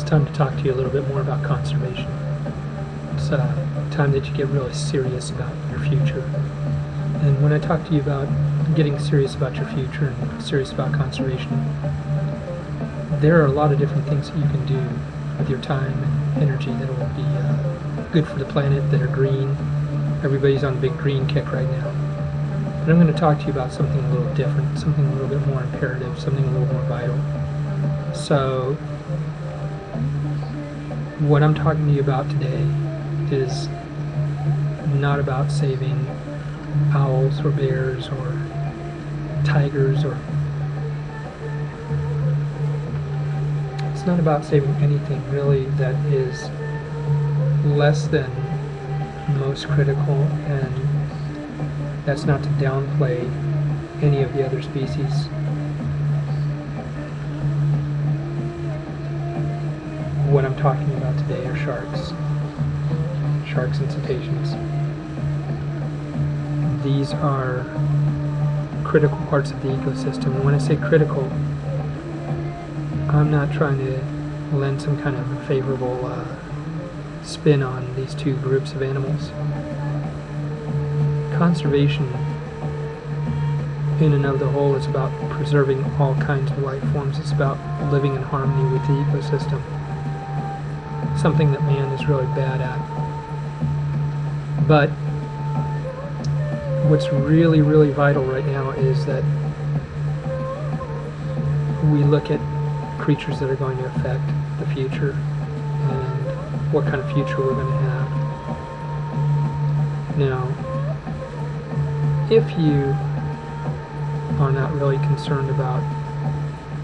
time to talk to you a little bit more about conservation. It's time that you get really serious about your future. And when I talk to you about getting serious about your future and serious about conservation, there are a lot of different things that you can do with your time and energy that will be good for the planet, that are green. Everybody's on a big green kick right now. But I'm going to talk to you about something a little different, something a little bit more imperative, something a little more vital. So, what I'm talking to you about today is not about saving owls or bears or tigers, or it's not about saving anything really that is less than most critical, and that's not to downplay any of the other species. What I'm talking about today are sharks and cetaceans. These are critical parts of the ecosystem. And when I say critical, I'm not trying to lend some kind of favorable spin on these two groups of animals. Conservation in and of the whole is about preserving all kinds of life forms. It's about living in harmony with the ecosystem. Something that man is really bad at. But what's really, really vital right now is that we look at creatures that are going to affect the future and what kind of future we're going to have. Now, if you are not really concerned about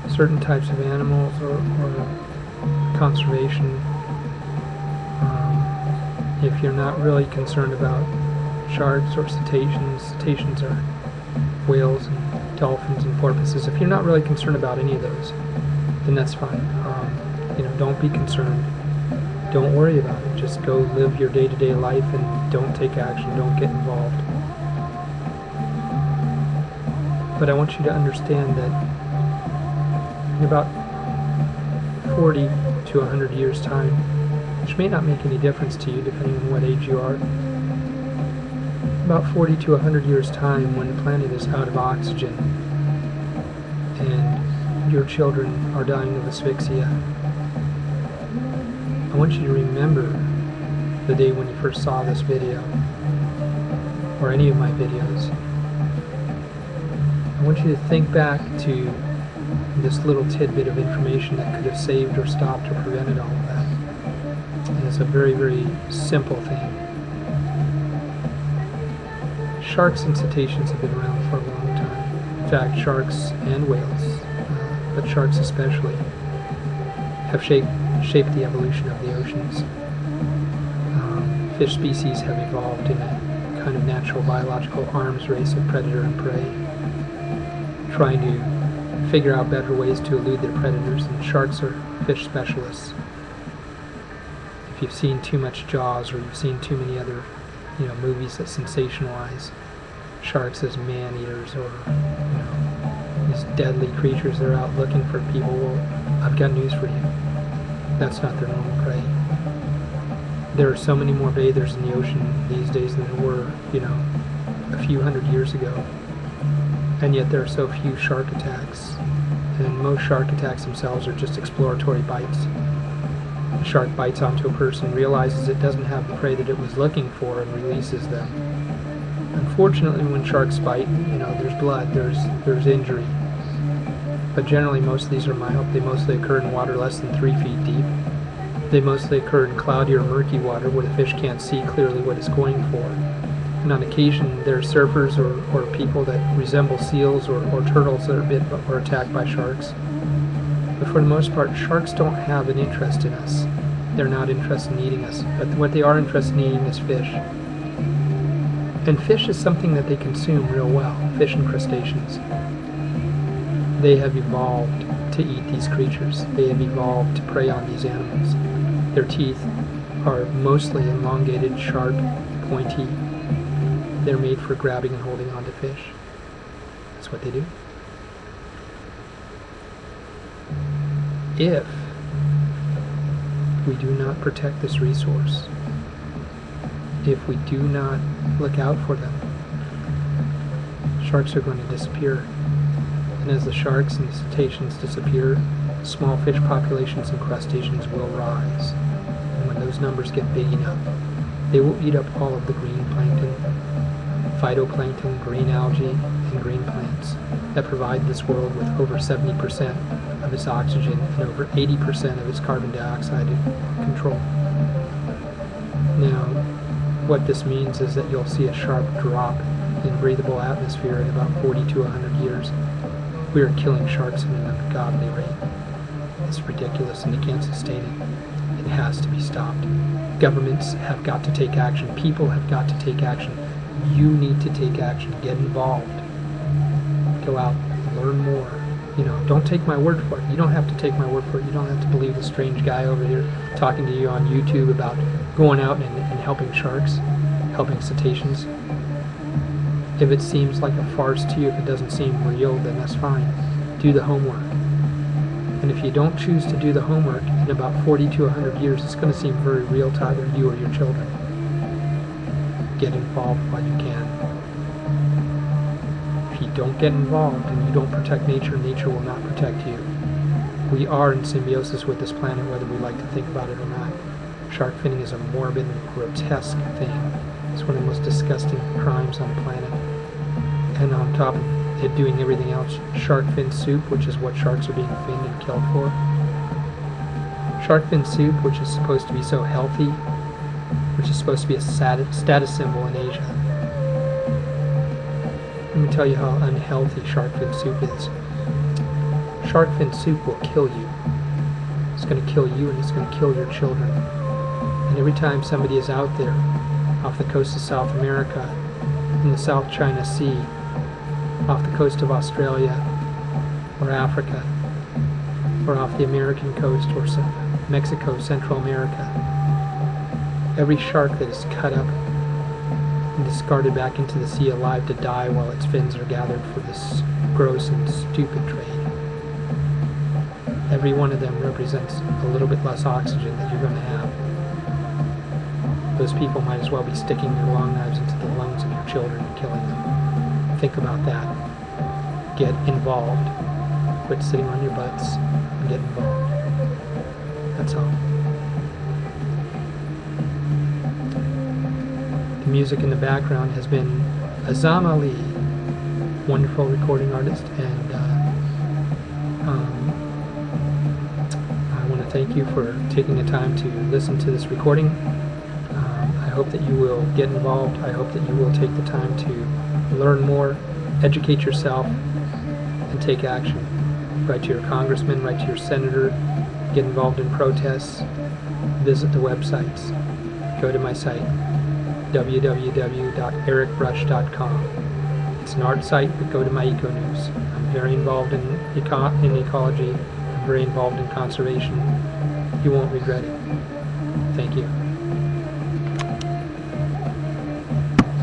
certain types of animals or conservation, if you're not really concerned about sharks or cetaceans are whales and dolphins and porpoises, if you're not really concerned about any of those, then that's fine. Don't be concerned. Don't worry about it. Just go live your day-to-day life and don't take action. Don't get involved. But I want you to understand that in about 40 to 100 years' time, which may not make any difference to you depending on what age you are, about 40 to 100 years' time, when the planet is out of oxygen and your children are dying of asphyxia, I want you to remember the day when you first saw this video, or any of my videos. I want you to think back to this little tidbit of information that could have saved or stopped or prevented all of that. And it's a very, very simple thing. Sharks and cetaceans have been around for a long time. In fact, sharks and whales, but sharks especially, have shaped the evolution of the oceans. Fish species have evolved in a kind of natural biological arms race of predator and prey, trying to figure out better ways to elude their predators, and sharks are fish specialists. If you've seen too much Jaws, or you've seen too many other movies that sensationalize sharks as man-eaters, or these deadly creatures that are out looking for people, well, I've got news for you. That's not their normal prey. There are so many more bathers in the ocean these days than there were, a few hundred years ago. And yet there are so few shark attacks. And most shark attacks themselves are just exploratory bites. A shark bites onto a person, realizes it doesn't have the prey that it was looking for, and releases them. Unfortunately, when sharks bite, there's blood, there's injury. But generally, most of these are mild. They mostly occur in water less than 3 feet deep. They mostly occur in cloudy or murky water where the fish can't see clearly what it's going for. And on occasion, there are surfers or people that resemble seals or turtles that are bit or attacked by sharks. But for the most part, sharks don't have an interest in us. They're not interested in eating us. But what they are interested in eating is fish. And fish is something that they consume real well, fish and crustaceans. They have evolved to eat these creatures. They have evolved to prey on these animals. Their teeth are mostly elongated, sharp, pointy. They're made for grabbing and holding onto fish. That's what they do. If we do not protect this resource, if we do not look out for them, sharks are going to disappear. And as the sharks and the cetaceans disappear, small fish populations and crustaceans will rise. And when those numbers get big enough, they will eat up all of the green plankton, phytoplankton, green algae, and green plants that provide this world with over 70% of its oxygen and over 80% of its carbon dioxide control. Now, what this means is that you'll see a sharp drop in breathable atmosphere in about 40 to 100 years. We are killing sharks at an ungodly rate. It's ridiculous and they can't sustain it. It has to be stopped. Governments have got to take action. People have got to take action. You need to take action. Get involved. Go out, learn more. Don't take my word for it. You don't have to take my word for it. You don't have to believe the strange guy over here talking to you on YouTube about going out and helping sharks, helping cetaceans. If it seems like a farce to you, if it doesn't seem real, then that's fine. Do the homework. And if you don't choose to do the homework, in about 40 to 100 years, it's going to seem very real to either you or your children. Get involved while you can. If you don't get involved and you don't protect nature, nature will not protect you. We are in symbiosis with this planet, whether we like to think about it or not. Shark finning is a morbid and grotesque thing. It's one of the most disgusting crimes on the planet. And on top of it doing everything else, shark fin soup, which is what sharks are being finned and killed for. Shark fin soup, which is supposed to be so healthy, which is supposed to be a status symbol in Asia. Let me tell you how unhealthy shark fin soup is. Shark fin soup will kill you. It's going to kill you and it's going to kill your children. And every time somebody is out there off the coast of South America, in the South China Sea, off the coast of Australia or Africa, or off the American coast or Mexico, Central America, every shark that is cut up and discarded back into the sea alive to die while its fins are gathered for this gross and stupid trade, every one of them represents a little bit less oxygen that you're going to have. Those people might as well be sticking their long knives into the lungs of your children and killing them. Think about that. Get involved. Quit sitting on your butts and get involved. That's all. The music in the background has been Azam Ali, wonderful recording artist, and I want to thank you for taking the time to listen to this recording. I hope that you will get involved. I hope that you will take the time to learn more, educate yourself, and take action. Write to your congressman, write to your senator, get involved in protests, visit the websites. Go to my site, www.erikbrush.com. It's an art site, but go to my eco-news. I'm very involved in ecology. I'm very involved in conservation. You won't regret it. Thank you.